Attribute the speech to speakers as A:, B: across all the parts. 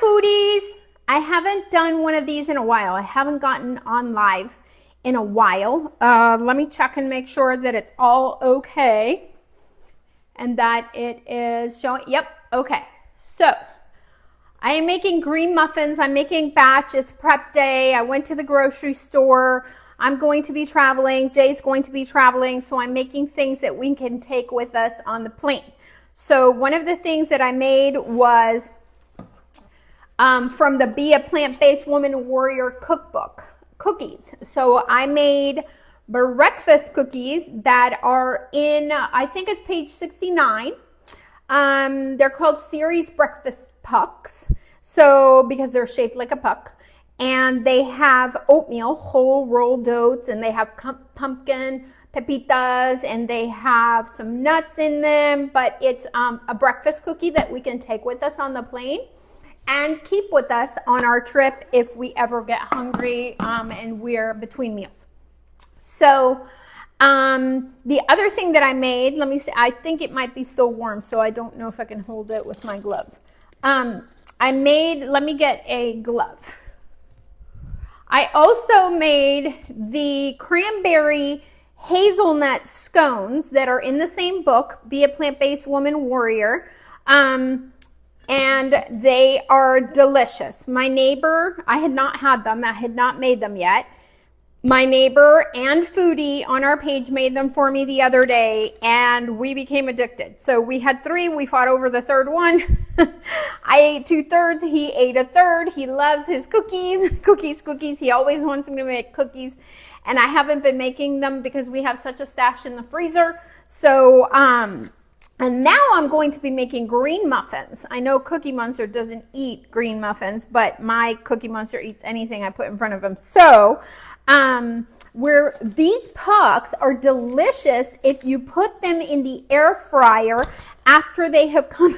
A: foodies. I haven't done one of these in a while. I haven't gotten on live in a while. Let me check and make sure that it's all okay and that it is showing. Yep, okay. So I am making green muffins. I'm making batch. It's prep day. I went to the grocery store. I'm going to be traveling. Jay's going to be traveling. So I'm making things that we can take with us on the plane. So one of the things that I made was from the Be a Plant-Based Woman Warrior Cookbook, cookies. So I made breakfast cookies that are in, I think it's page 69. They're called Siri's Breakfast Pucks. So, because they're shaped like a puck. And they have oatmeal, whole rolled oats, and they have pumpkin, pepitas, and they have some nuts in them. But it's a breakfast cookie that we can take with us on the plane and keep with us on our trip if we ever get hungry and we're between meals. So the other thing that I made, let me see, I think it might be still warm, so I don't know if I can hold it with my gloves. I made, let me get a glove. I also made the cranberry hazelnut scones that are in the same book, Be a Plant-Based Woman Warrior. And they are delicious. My neighbor, I had not had them. I had not made them yet. My neighbor and foodie on our page made them for me the other day, and we became addicted. So we had 3. We fought over the third one. I ate 2/3. He ate 1/3. He loves his cookies. Cookies. He always wants me to make cookies, and I haven't been making them because we have such a stash in the freezer. So, and now I'm going to be making green muffins. I know Cookie Monster doesn't eat green muffins, but my Cookie Monster eats anything I put in front of him. So, these pucks are delicious if you put them in the air fryer after they have come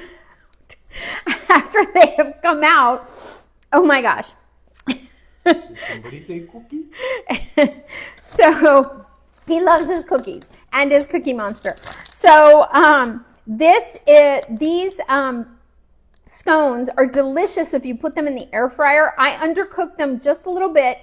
A: out. Oh my gosh.
B: Did somebody say cookie?
A: So he loves his cookies and his Cookie Monster. So these scones are delicious if you put them in the air fryer. I undercook them just a little bit,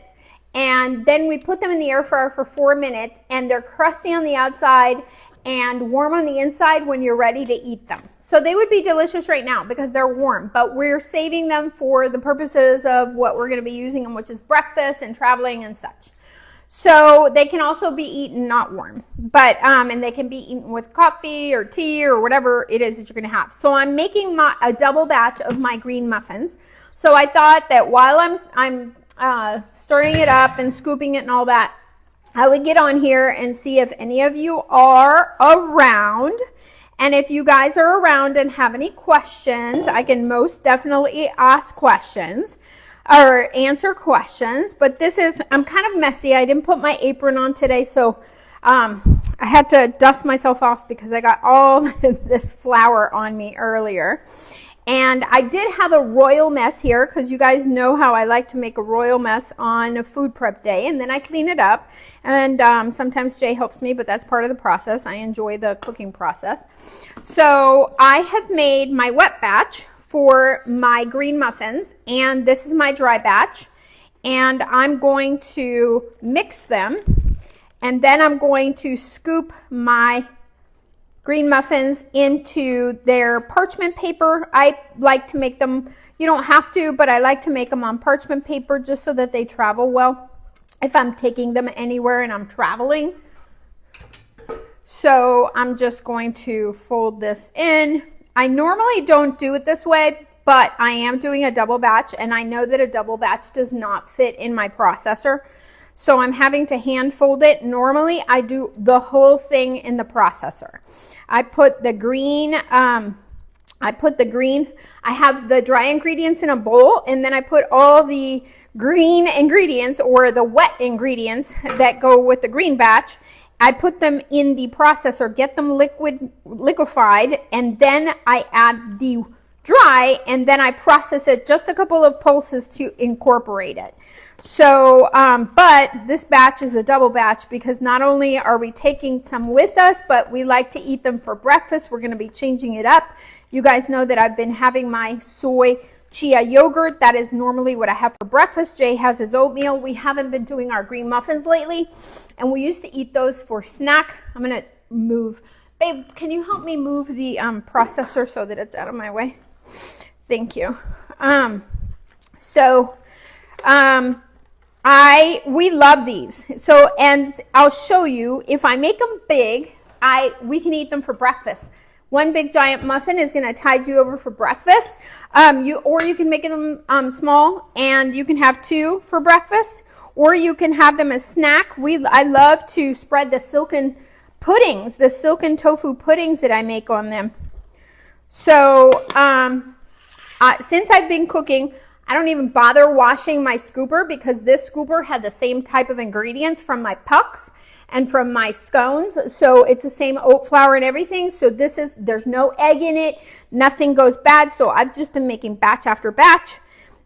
A: and then we put them in the air fryer for 4 minutes, and they're crusty on the outside and warm on the inside when you're ready to eat them. So they would be delicious right now because they're warm, but we're saving them for the purposes of what we're going to be using them, which is breakfast and traveling and such. So they can also be eaten not warm, but and they can be eaten with coffee or tea or whatever it is that you're going to have. So I'm making a double batch of my green muffins. So I thought that while I'm stirring it up and scooping it and all that, I would get on here and see if any of you are around. And if you guys are around and have any questions, I can most definitely ask questions or answer questions. But this is, I'm kind of messy. I didn't put my apron on today, so I had to dust myself off because I got all this flour on me earlier. And I did have a royal mess here because you guys know how I like to make a royal mess on a food prep day, and then I clean it up. And sometimes Jay helps me, but that's part of the process. I enjoy the cooking process. So I have made my wet batch for my green muffins, and this is my dry batch. And I'm going to mix them, and then I'm going to scoop my green muffins into their parchment paper. I like to make them, you don't have to, but I like to make them on parchment paper just so that they travel well if I'm taking them anywhere and I'm traveling. So I'm just going to fold this in. I normally don't do it this way, but I am doing a double batch, and I know that a double batch does not fit in my processor. So I'm having to hand fold it. Normally I do the whole thing in the processor. I put the green, I have the dry ingredients in a bowl, and then I put all the green ingredients or the wet ingredients that go with the green batch. I put them in the processor, get them liquefied, and then I add the dry, and then I process it just a couple of pulses to incorporate it. So, but this batch is a double batch because not only are we taking some with us, but we like to eat them for breakfast. We're going to be changing it up. You guys know that I've been having my soy chia yogurt. That is normally what I have for breakfast. Jay has his oatmeal. We haven't been doing our green muffins lately, and we used to eat those for snack. I'm going to move. Babe, can you help me move the processor so that it's out of my way? Thank you. We love these. So, and I'll show you, if I make them big, we can eat them for breakfast. One big giant muffin is going to tide you over for breakfast. Or you can make them small and you can have 2 for breakfast, or you can have them as snack. I love to spread the silken puddings, the silken tofu puddings that I make on them. So since I've been cooking, I don't even bother washing my scooper, because this scooper had the same type of ingredients from my pucks and from my scones. So it's the same oat flour and everything. So there's no egg in it. Nothing goes bad. So I've just been making batch after batch.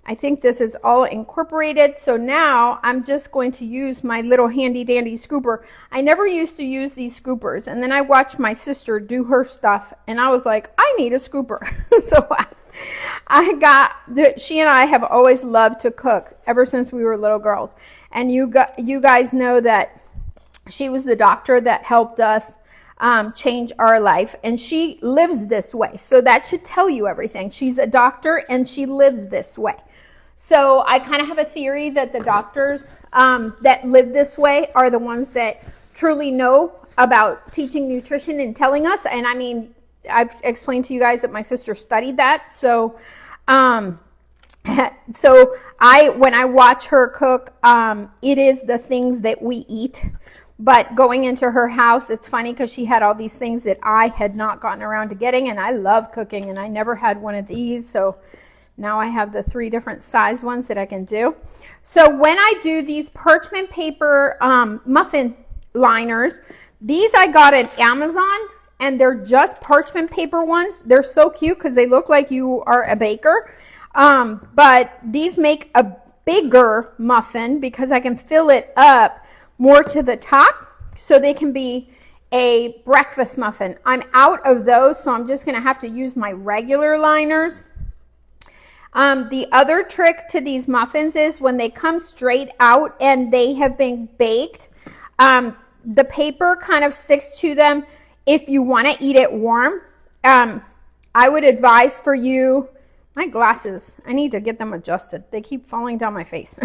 A: I think this is all incorporated. So now I'm just going to use my little handy dandy scooper. I never used to use these scoopers. And then I watched my sister do her stuff and I was like, I need a scooper. So she and I have always loved to cook ever since we were little girls. And you guys know that she was the doctor that helped us change our life, and she lives this way. So that should tell you everything. She's a doctor and she lives this way. So I kind of have a theory that the doctors that live this way are the ones that truly know about teaching nutrition and telling us. And I mean, I've explained to you guys that my sister studied that. So when I watch her cook, it is the things that we eat. But going into her house, it's funny because she had all these things that I had not gotten around to getting, and I love cooking, and I never had one of these. So now I have the 3 different size ones that I can do. So when I do these parchment paper muffin liners, these I got at Amazon, and they're just parchment paper ones. They're so cute because they look like you are a baker. But these make a bigger muffin because I can fill it up more to the top, so they can be a breakfast muffin. I'm out of those, so I'm just going to have to use my regular liners. The other trick to these muffins is when they come straight out and they have been baked, the paper kind of sticks to them if you want to eat it warm. I would advise for you, my glasses, I need to get them adjusted. They keep falling down my face.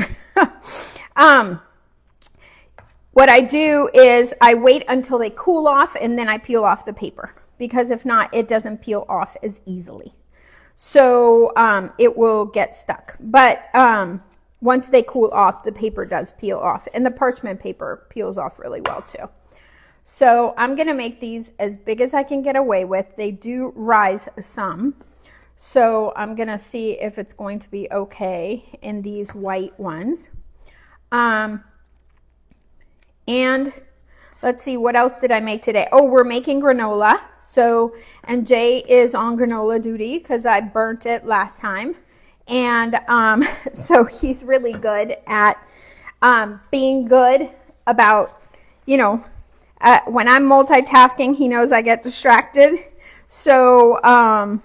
A: What I do is I wait until they cool off and then I peel off the paper, because if not, it doesn't peel off as easily. So it will get stuck. But once they cool off, the paper does peel off, and the parchment paper peels off really well too. So I'm going to make these as big as I can get away with. They do rise some. So I'm going to see if it's going to be okay in these white ones. And let's see, what else did I make today? Oh, we're making granola. So, and Jay is on granola duty because I burnt it last time. And so he's really good at being good about, you know, when I'm multitasking, he knows I get distracted. So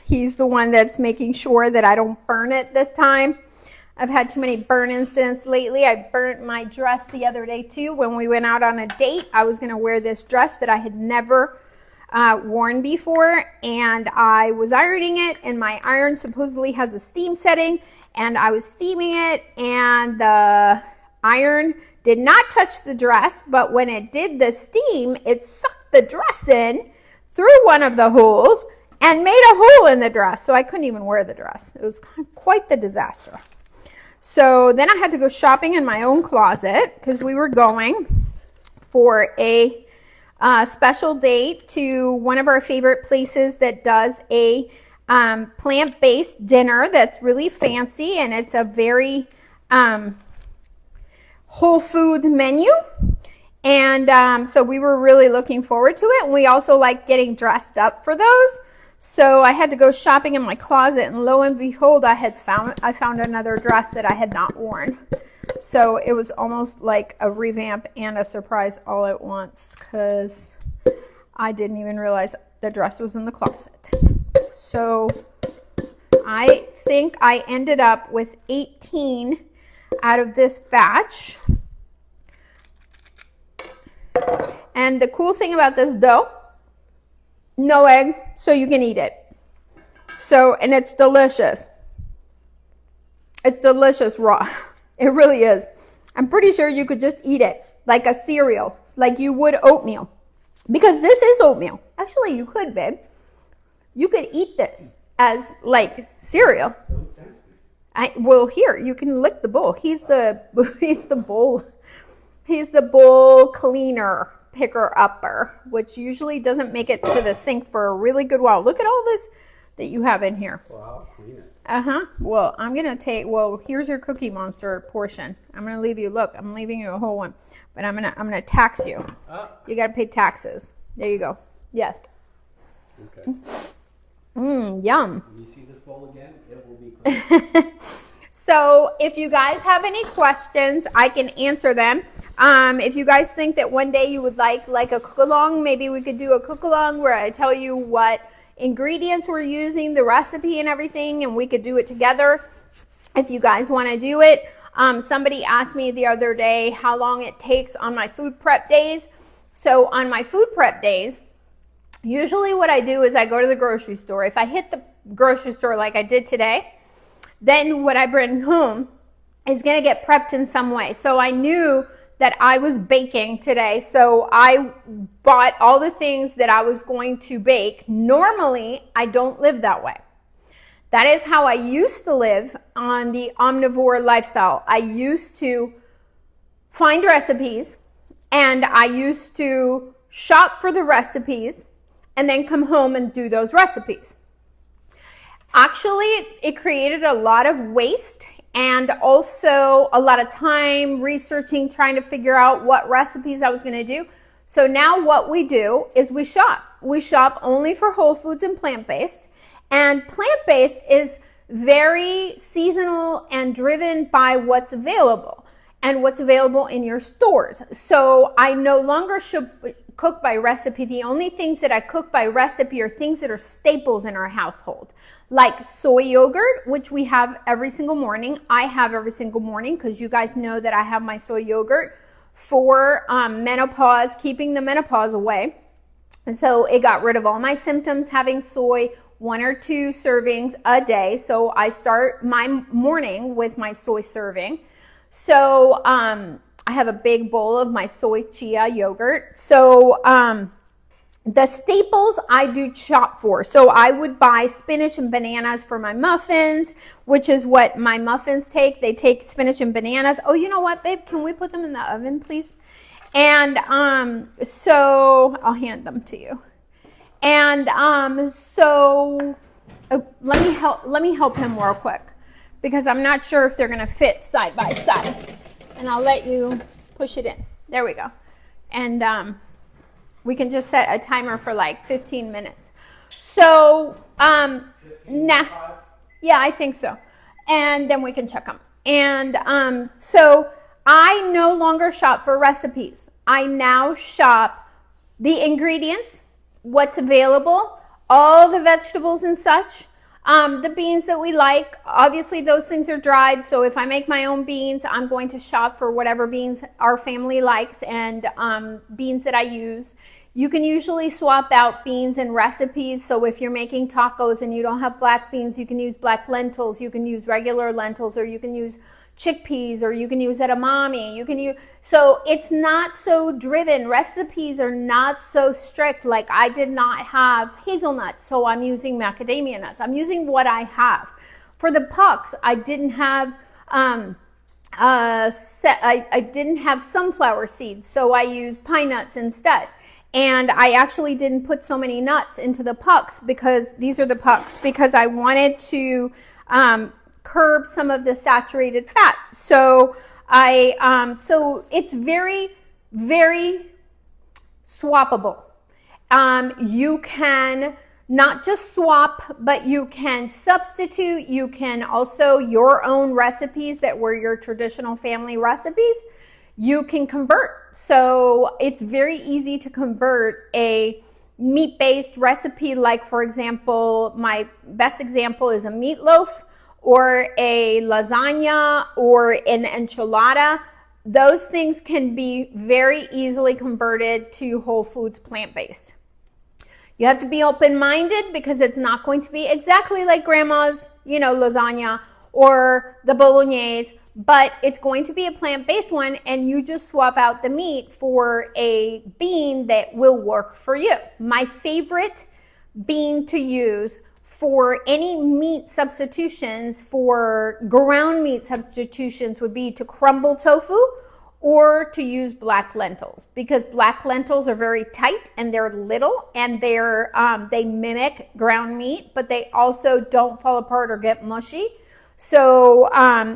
A: he's the one that's making sure that I don't burn it this time. I've had too many burn incidents lately. I burnt my dress the other day too. When we went out on a date, I was going to wear this dress that I had never worn before, and I was ironing it, and my iron supposedly has a steam setting, and I was steaming it, and the iron did not touch the dress, but when it did the steam, it sucked the dress in through one of the holes and made a hole in the dress. So I couldn't even wear the dress. It was quite the disaster. So then I had to go shopping in my own closet because we were going for a special date to one of our favorite places that does a plant-based dinner that's really fancy, and it's a very Whole Foods menu. And so we were really looking forward to it. We also like getting dressed up for those. So I had to go shopping in my closet, and lo and behold, I found another dress that I had not worn. So it was almost like a revamp and a surprise all at once, because I didn't even realize the dress was in the closet. So I think think I ended up with 18 out of this batch. And the cool thing about this dough, no egg, so you can eat it. So, and it's delicious. It's delicious raw. It really is. I'm pretty sure you could just eat it like a cereal, like you would oatmeal. Because this is oatmeal. Actually, you could, babe. You could eat this as like cereal. Well, here, you can lick the bowl. He's the bowl cleaner, picker upper, which usually doesn't make it to the sink for a really good while. Look at all this that you have in here.
B: Wow, clean it.
A: Well, I'm going to take, well, here's your Cookie Monster portion. I'm going to leave you, look, I'm leaving you a whole one, but I'm going to tax you. You got to pay taxes. There you go. Yes.
B: Okay.
A: Yum.
B: When you see this bowl again, it will be clean.
A: So if you guys have any questions, I can answer them. If you guys think that one day you would like a cook-along, maybe we could do a cook-along where I tell you what ingredients we're using, the recipe and everything, and we could do it together if you guys want to do it. Somebody asked me the other day how long it takes on my food prep days. So on my food prep days, usually what I do is I go to the grocery store. If I hit the grocery store like I did today, then what I bring home is going to get prepped in some way. So I knew that I was baking today, so I bought all the things that I was going to bake. Normally, I don't live that way. That is how I used to live on the omnivore lifestyle. I used to find recipes, and I used to shop for the recipes, and then come home and do those recipes. Actually, it created a lot of waste and also a lot of time researching, trying to figure out what recipes I was going to do. So now what we do is we shop. We shop only for whole foods and plant-based. And plant-based is very seasonal and driven by what's available and what's available in your stores. So I no longer should cook by recipe. The only things that I cook by recipe are things that are staples in our household, like soy yogurt, which we have every single morning. I have every single morning because you guys know that I have my soy yogurt for menopause, keeping the menopause away. And so it got rid of all my symptoms having soy, 1 or 2 servings a day. So I start my morning with my soy serving. So I have a big bowl of my soy chia yogurt. So the staples I do shop for. So I would buy spinach and bananas for my muffins, which is what my muffins take. They take spinach and bananas. Oh, you know what, babe? Can we put them in the oven, please? And so I'll hand them to you. And so let me help him real quick, because I'm not sure if they're going to fit side by side. And I'll let you push it in. There we go. And we can just set a timer for like 15 minutes. So now, yeah, I think so. And then we can check them. And so I no longer shop for recipes. I now shop the ingredients, what's available, all the vegetables and such. The beans that we like, obviously those things are dried. So if I make my own beans, I'm going to shop for whatever beans our family likes and beans that I use. You can usually swap out beans in recipes. So if you're making tacos and you don't have black beans, you can use black lentils, you can use regular lentils, or you can use chickpeas, or you can use edamame. You can use, so it's not so driven. Recipes are not so strict. Like I did not have hazelnuts, so I'm using macadamia nuts. I'm using what I have. For the pucks, I didn't have I didn't have sunflower seeds, so I used pine nuts instead. And I actually didn't put so many nuts into the pucks, because these are the pucks, because I wanted to curb some of the saturated fat. So so it's very, very swappable. You can not just swap, but you can substitute. You can also, your own recipes that were your traditional family recipes, you can convert. So it's very easy to convert a meat-based recipe. Like, for example, my best example is a meatloaf, or a lasagna or an enchilada, those things can be very easily converted to whole foods plant-based. You have to be open-minded because it's not going to be exactly like grandma's, you know, lasagna or the bolognese, but it's going to be a plant-based one, and you just swap out the meat for a bean that will work for you. My favorite bean to use for any meat substitutions, for ground meat substitutions, would be to crumble tofu or to use black lentils, because black lentils are very tight and they're little, and they mimic ground meat, but they also don't fall apart or get mushy. So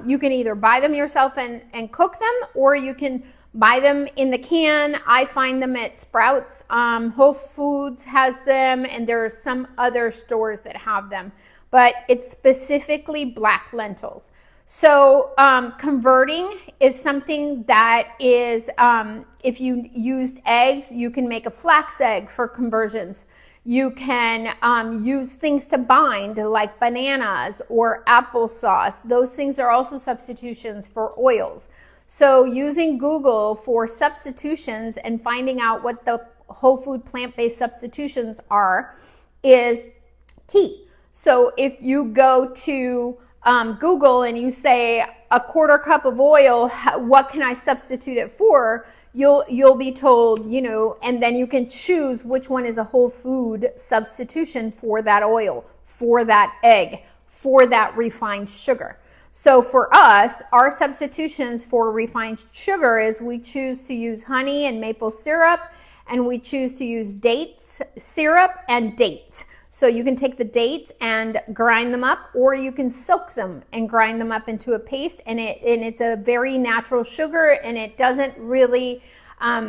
A: you can either buy them yourself and cook them, or you can buy them in the can. I find them at Sprouts. Whole Foods has them, and there are some other stores that have them, but it's specifically black lentils. So converting is something that is, if you used eggs, you can make a flax egg for conversions. You can use things to bind, like bananas or applesauce. Those things are also substitutions for oils. So using Google for substitutions and finding out what the whole food plant-based substitutions are is key. So if you go to Google and you say a quarter cup of oil, what can I substitute it for? You'll be told, you know, and then you can choose which one is a whole food substitution for that oil, for that egg, for that refined sugar. So for us, our substitutions for refined sugar is we choose to use honey and maple syrup, and we choose to use dates syrup and dates. So you can take the dates and grind them up, or you can soak them and grind them up into a paste, and it's a very natural sugar, and it doesn't really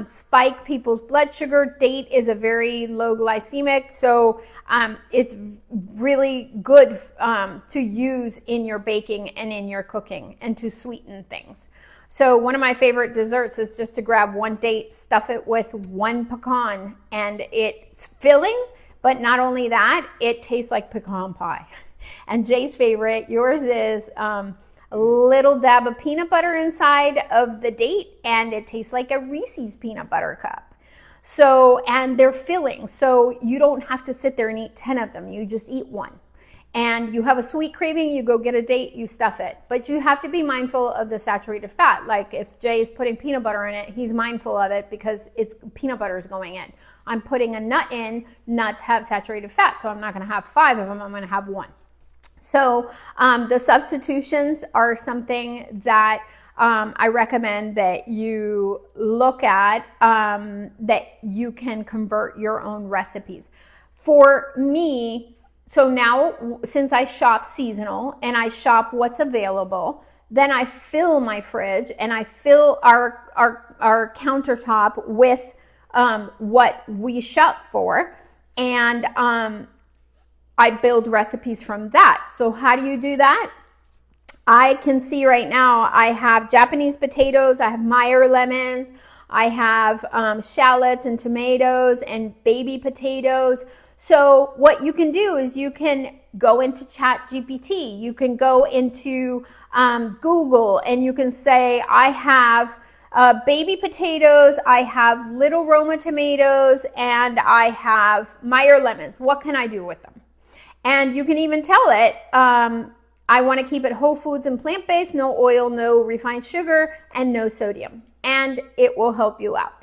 A: spike people's blood sugar. Date is a very low glycemic, so it's really good to use in your baking and in your cooking and to sweeten things. So one of my favorite desserts is just to grab one date, stuff it with one pecan, and it's filling. But not only that, it tastes like pecan pie. And Jay's favorite, yours is a little dab of peanut butter inside of the date, and it tastes like a Reese's peanut butter cup. So, and they're filling, so you don't have to sit there and eat 10 of them. You just eat one. And you have a sweet craving, you go get a date, you stuff it. But you have to be mindful of the saturated fat. Like if Jay is putting peanut butter in it, he's mindful of it because it's peanut butter is going in. I'm putting a nut in, nuts have saturated fat, so I'm not going to have 5 of them, I'm going to have 1. So the substitutions are something that I recommend that you look at, that you can convert your own recipes. For me, so now since I shop seasonal and I shop what's available, then I fill my fridge and I fill our countertop with what we shop for, and I build recipes from that. So how do you do that? I can see right now I have Japanese potatoes, I have Meyer lemons, I have shallots and tomatoes and baby potatoes. So what you can do is you can go into ChatGPT, you can go into Google, and you can say, I have baby potatoes, I have little Roma tomatoes, and I have Meyer lemons. What can I do with them? And you can even tell it, I want to keep it whole foods and plant-based, no oil, no refined sugar, and no sodium. And it will help you out.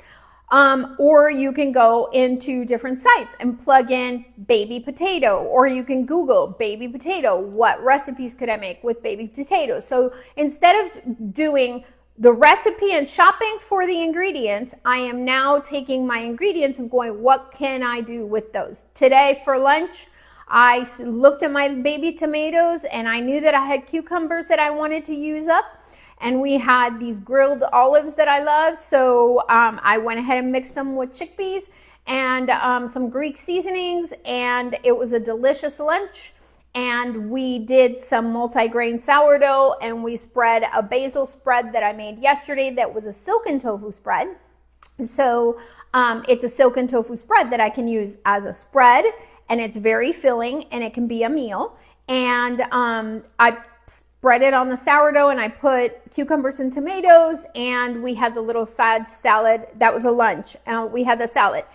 A: Or you can go into different sites and plug in baby potato, or you can Google baby potato. What recipes could I make with baby potatoes? So instead of doing the recipe and shopping for the ingredients, I am now taking my ingredients and going, what can I do with those? Today for lunch, I looked at my baby tomatoes and I knew that I had cucumbers that I wanted to use up. And we had these grilled olives that I love. So I went ahead and mixed them with chickpeas and some Greek seasonings. And it was a delicious lunch. And we did some multi-grain sourdough, and we spread a basil spread that I made yesterday that was a silken tofu spread. So it's a silken tofu spread that I can use as a spread, and it's very filling, and it can be a meal. And I spread it on the sourdough, and I put cucumbers and tomatoes, and we had the little side salad. That was a lunch. We had the salad.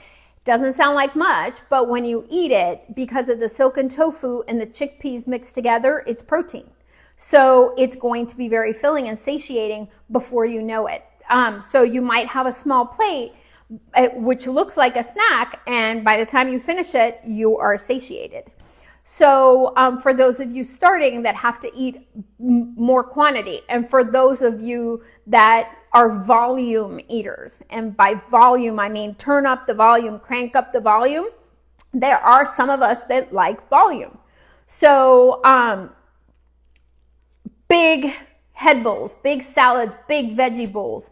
A: Doesn't sound like much, but when you eat it, because of the silken tofu and the chickpeas mixed together, it's protein. So it's going to be very filling and satiating before you know it. So you might have a small plate, which looks like a snack, and by the time you finish it, you are satiated. So for those of you starting that have to eat more quantity, and for those of you that are volume eaters, and by volume I mean turn up the volume, crank up the volume, there are some of us that like volume. So big head bowls, big salads, big veggie bowls,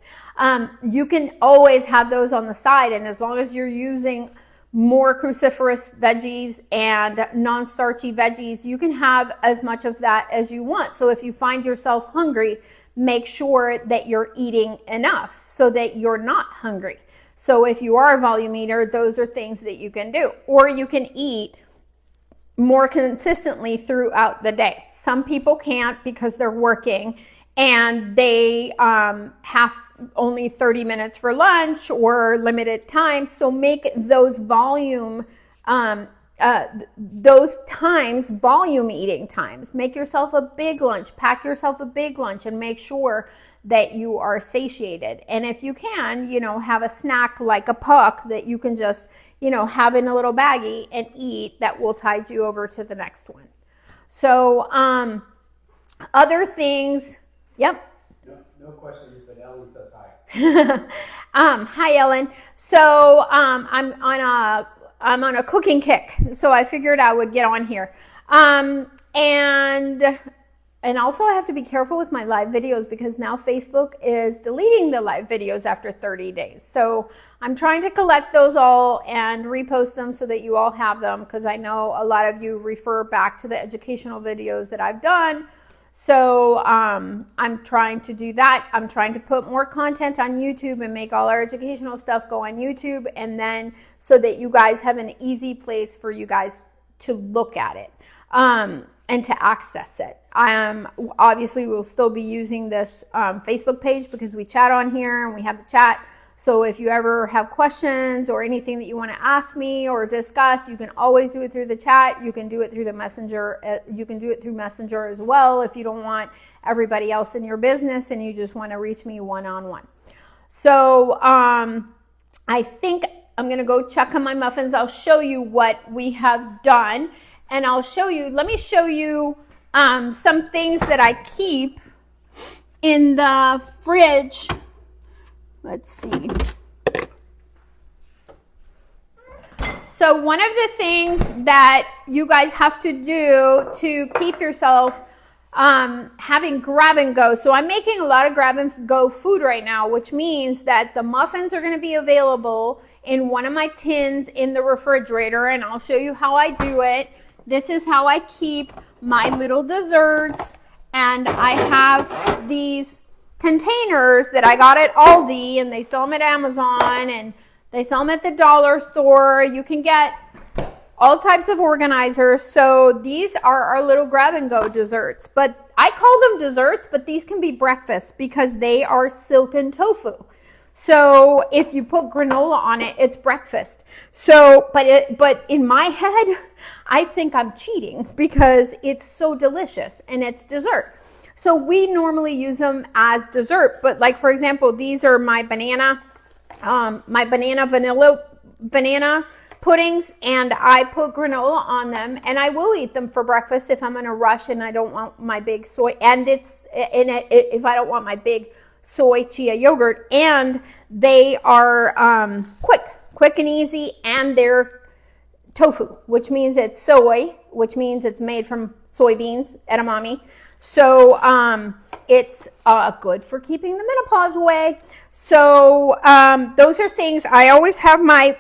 A: you can always have those on the side, and as long as you're using more cruciferous veggies and non-starchy veggies, you can have as much of that as you want. So if you find yourself hungry, make sure that you're eating enough so that you're not hungry. So if you are a volume eater, those are things that you can do. Or you can eat more consistently throughout the day. Some people can't because they're working and they have only 30 minutes for lunch or limited time. So make those volume, those times volume eating times. Make yourself a big lunch, pack yourself a big lunch, and make sure that you are satiated. And if you can, have a snack like a puck that you can just, have in a little baggie and eat, that will tide you over to the next one. So other things, yep.
B: No questions, but Ellen says hi.
A: Hi, Ellen. So I'm on a cooking kick, so I figured I would get on here. And also I have to be careful with my live videos because now Facebook is deleting the live videos after 30 days. So I'm trying to collect those all and repost them so that you all have them, because I know a lot of you refer back to the educational videos that I've done. So I'm trying to do that. I'm trying to put more content on YouTube and make all our educational stuff go on YouTube, and then so that you guys have an easy place for you guys to look at it and to access it. Obviously we'll still be using this Facebook page because we chat on here and we have the chat. So if you ever have questions or anything that you want to ask me or discuss, you can always do it through the chat. You can do it through the messenger. You can do it through Messenger as well if you don't want everybody else in your business and you just want to reach me one-on-one. So I think I'm going to go check on my muffins. I'll show you what we have done, and I'll show you, let me show you some things that I keep in the fridge. Let's see. So one of the things that you guys have to do to keep yourself having grab and go. So I'm making a lot of grab and go food right now, which means that the muffins are going to be available in one of my tins in the refrigerator, and I'll show you how I do it. This is how I keep my little desserts, and I have these containers that I got at Aldi, and they sell them at Amazon, and they sell them at the dollar store. You can get all types of organizers. So these are our little grab and go desserts, but I call them desserts, but these can be breakfast because they are silken tofu. So if you put granola on it, it's breakfast. So, but in my head, I think I'm cheating because it's so delicious and it's dessert. So we normally use them as dessert, but like for example, these are my banana banana puddings, and I put granola on them, and I will eat them for breakfast if I'm in a rush and I don't want my big soy, and it's in it if I don't want my big soy chia yogurt, and they are quick and easy, and they're tofu, which means it's soy, which means it's made from soybeans, edamame. So it's good for keeping the menopause away. So those are things. I always have my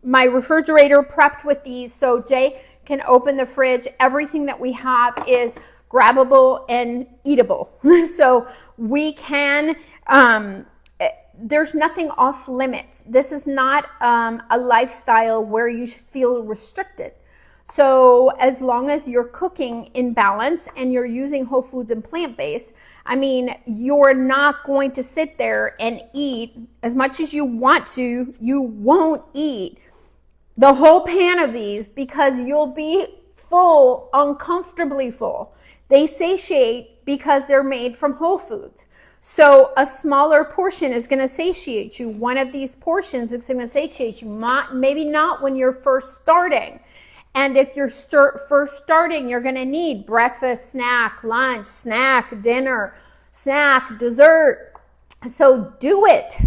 A: refrigerator prepped with these, so Jay can open the fridge. Everything that we have is grabbable and eatable. So we can, there's nothing off limits. This is not a lifestyle where you feel restricted. So as long as you're cooking in balance and you're using whole foods and plant-based, I mean, you're not going to sit there and eat as much as you want to. You won't eat the whole pan of these because you'll be full, uncomfortably full. They satiate because they're made from whole foods. So a smaller portion is going to satiate you. One of these portions is going to satiate you. Maybe not when you're first starting. And if you're first starting, you're going to need breakfast, snack, lunch, snack, dinner, snack, dessert. So do it.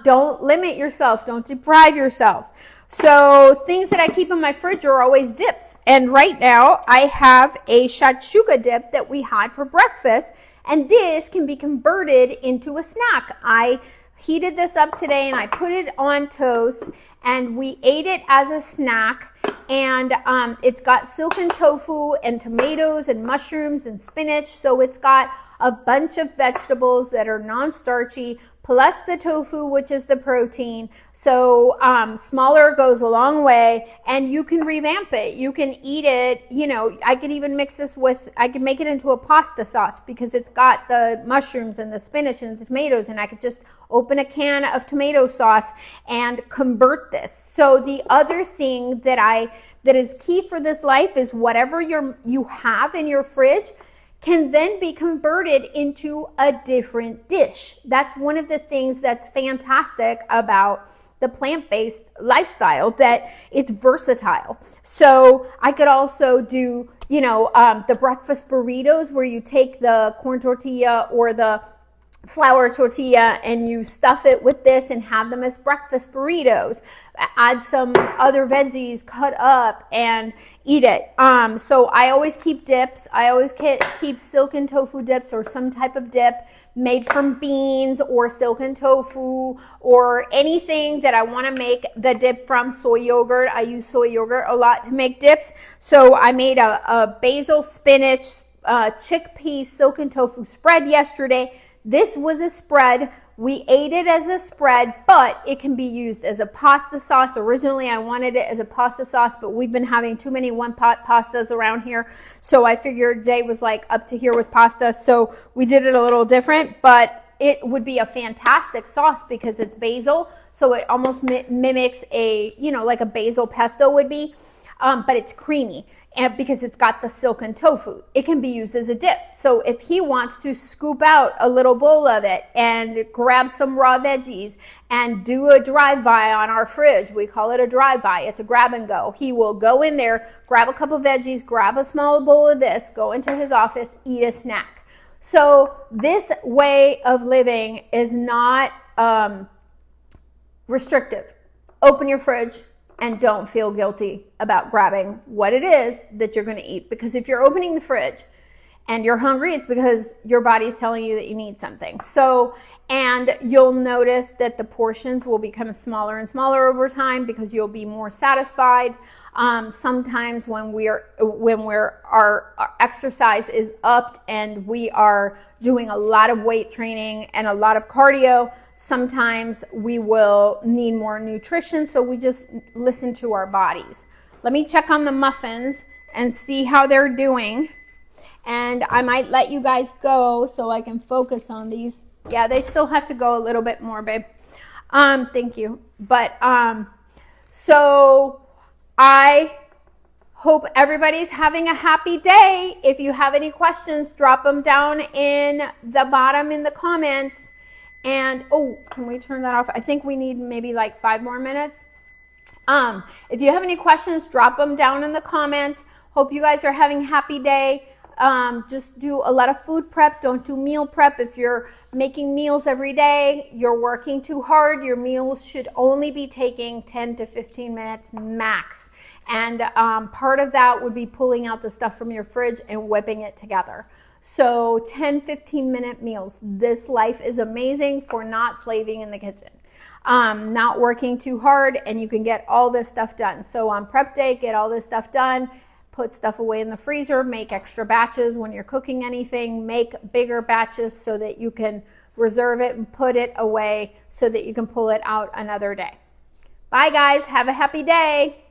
A: Don't limit yourself. Don't deprive yourself. So things that I keep in my fridge are always dips. And right now I have a shakshuka dip that we had for breakfast. And this can be converted into a snack. I heated this up today and I put it on toast and we ate it as a snack. And it's got silken tofu and tomatoes and mushrooms and spinach. So it's got a bunch of vegetables that are non-starchy, plus the tofu, which is the protein. So smaller goes a long way, and you can revamp it. You can eat it, you know, I could even mix this with, I could make it into a pasta sauce because it's got the mushrooms and the spinach and the tomatoes, and I could just open a can of tomato sauce and convert this. So the other thing that is key for this life is whatever you have in your fridge can then be converted into a different dish. That's one of the things that's fantastic about the plant-based lifestyle, that it's versatile. So I could also do, you know, the breakfast burritos where you take the corn tortilla or the flour tortilla and you stuff it with this and have them as breakfast burritos. Add some other veggies cut up and eat it. So I always keep dips. I always keep silken tofu dips or some type of dip made from beans or silken tofu or anything that I want to make the dip from. Soy yogurt. I use soy yogurt a lot to make dips. So I made a basil, spinach, chickpea, silken tofu spread yesterday. This was a spread. We ate it as a spread, but it can be used as a pasta sauce. Originally, I wanted it as a pasta sauce, but we've been having too many one-pot pastas around here. So I figured Jay was like up to here with pasta. So we did it a little different, but it would be a fantastic sauce because it's basil. So it almost mimics a, you know, like a basil pesto would be, but it's creamy. And because it's got the silken tofu, it can be used as a dip. So if he wants to scoop out a little bowl of it and grab some raw veggies and do a drive-by on our fridge, we call it a drive-by, it's a grab and go. He will go in there, grab a couple veggies, grab a small bowl of this, go into his office, eat a snack. So this way of living is not restrictive. Open your fridge and don't feel guilty about grabbing what it is that you're going to eat. Because if you're opening the fridge and you're hungry, it's because your body's telling you that you need something. So, and you'll notice that the portions will become smaller and smaller over time because you'll be more satisfied. Sometimes when our exercise is upped and we are doing a lot of weight training and a lot of cardio, sometimes we will need more nutrition. So we just listen to our bodies. Let me check on the muffins and see how they're doing. And I might let you guys go so I can focus on these. Yeah, they still have to go a little bit more, babe. Thank you. But so I hope everybody's having a happy day. If you have any questions, drop them down in the bottom in the comments. And oh, can we turn that off? I think we need maybe like 5 more minutes. If you have any questions, drop them down in the comments. Hope you guys are having a happy day. Just do a lot of food prep. Don't do meal prep. If you're making meals every day, you're working too hard. Your meals should only be taking 10 to 15 minutes max. And part of that would be pulling out the stuff from your fridge and whipping it together. So 10, 15-minute meals. This life is amazing for not slaving in the kitchen. Not working too hard, and you can get all this stuff done. So on prep day, get all this stuff done. Put stuff away in the freezer, make extra batches when you're cooking anything, make bigger batches so that you can reserve it and put it away so that you can pull it out another day. Bye guys, have a happy day.